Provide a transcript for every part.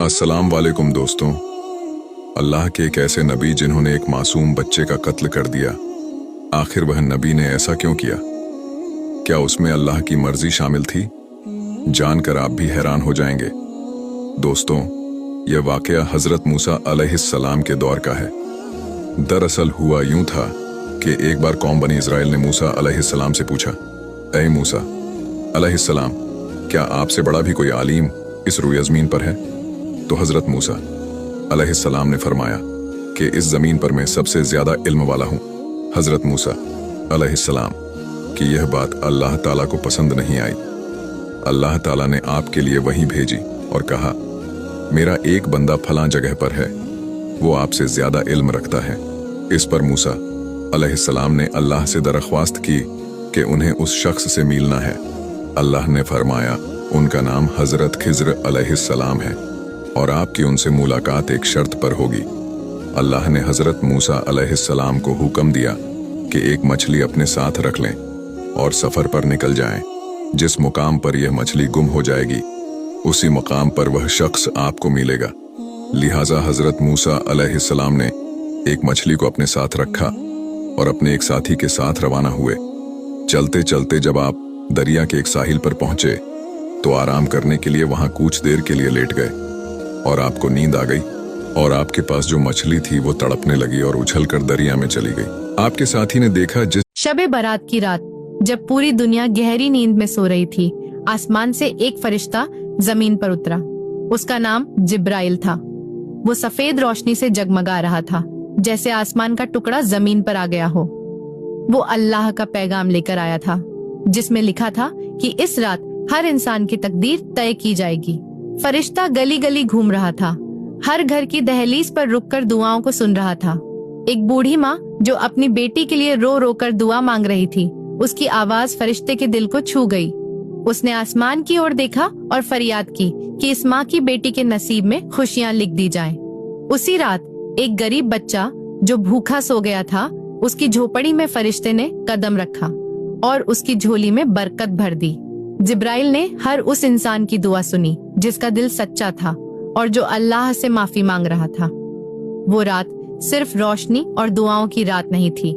अस्सलाम वालेकुम दोस्तों। अल्लाह के एक ऐसे नबी जिन्होंने एक मासूम बच्चे का कत्ल कर दिया, आखिर वह नबी ने ऐसा क्यों किया? क्या उसमें अल्लाह की मर्जी शामिल थी? जानकर आप भी हैरान हो जाएंगे। दोस्तों, यह वाकया हजरत मूसा अलैहिस्सलाम के दौर का है। दरअसल हुआ यूं था कि एक बार कौम बनी इजराइल ने मूसा अलैहिस्सलाम से पूछा, ऐ मूसा अलैहिस्सलाम, क्या आपसे बड़ा भी कोई आलिम इस रुए ज़मीन पर है? तो हजरत मूसा अलैहिस्सलाम ने फरमाया कि इस जमीन पर मैं सबसे ज्यादा इल्म वाला हूँ। हजरत मूसा अलैहिस्सलाम की यह बात अल्लाह ताला को पसंद नहीं आई। अल्लाह ताला ने आपके लिए वही भेजी और कहा, मेरा एक बंदा फलां जगह पर है, वो आपसे ज्यादा इल्म रखता है। इस पर मूसा अलैहिस्सलाम ने अल्लाह से दरख्वास्त की कि उन्हें उस शख्स से मिलना है। अल्लाह ने फरमाया, उनका नाम हजरत खिज़्र अलैहिस्सलाम है और आपकी उनसे मुलाकात एक शर्त पर होगी। अल्लाह ने हजरत मूसा अलैहिस्सलाम को हुक्म दिया कि एक मछली अपने साथ रख लें और सफर पर निकल जाएं। जिस मुकाम पर यह मछली गुम हो जाएगी, उसी मुकाम पर वह शख्स आपको मिलेगा। लिहाजा हजरत मूसा अलैहिस्सलाम ने एक मछली को अपने साथ रखा और अपने एक साथी के साथ रवाना हुए। चलते चलते जब आप दरिया के एक साहिल पर पहुंचे तो आराम करने के लिए वहां कुछ देर के लिए लेट गए और आपको नींद आ गई और आपके पास जो मछली थी वो तड़पने लगी और उछलकर दरिया में चली गई। आपके साथी ने देखा जिस शबे बारात की रात जब पूरी दुनिया गहरी नींद में सो रही थी, आसमान से एक फरिश्ता जमीन पर उतरा। उसका नाम जिब्राइल था। वो सफेद रोशनी से जगमगा रहा था, जैसे आसमान का टुकड़ा जमीन पर आ गया हो। वो अल्लाह का पैगाम लेकर आया था, जिसमें लिखा था कि इस रात हर इंसान की तकदीर तय की जाएगी। फरिश्ता गली गली घूम रहा था, हर घर की दहलीज पर रुककर दुआओं को सुन रहा था। एक बूढ़ी माँ जो अपनी बेटी के लिए रो रो कर दुआ मांग रही थी, उसकी आवाज फरिश्ते के दिल को छू गई। उसने आसमान की ओर देखा और फरियाद की कि इस माँ की बेटी के नसीब में खुशियाँ लिख दी जाएं। उसी रात एक गरीब बच्चा जो भूखा सो गया था, उसकी झोपड़ी में फरिश्ते ने कदम रखा और उसकी झोली में बरकत भर दी। जिब्राइल ने हर उस इंसान की दुआ सुनी जिसका दिल सच्चा था और जो अल्लाह से माफी मांग रहा था। वो रात सिर्फ रोशनी और दुआओं की रात नहीं थी,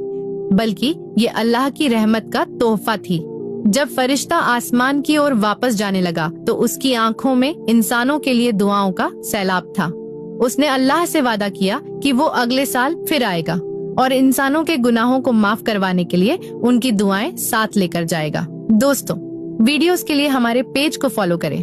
बल्कि ये अल्लाह की रहमत का तोहफा थी। जब फरिश्ता आसमान की ओर वापस जाने लगा तो उसकी आंखों में इंसानों के लिए दुआओं का सैलाब था। उसने अल्लाह से वादा किया कि वो अगले साल फिर आएगा और इंसानों के गुनाहों को माफ करवाने के लिए उनकी दुआएं साथ लेकर जाएगा। दोस्तों, वीडियोस के लिए हमारे पेज को फॉलो करें।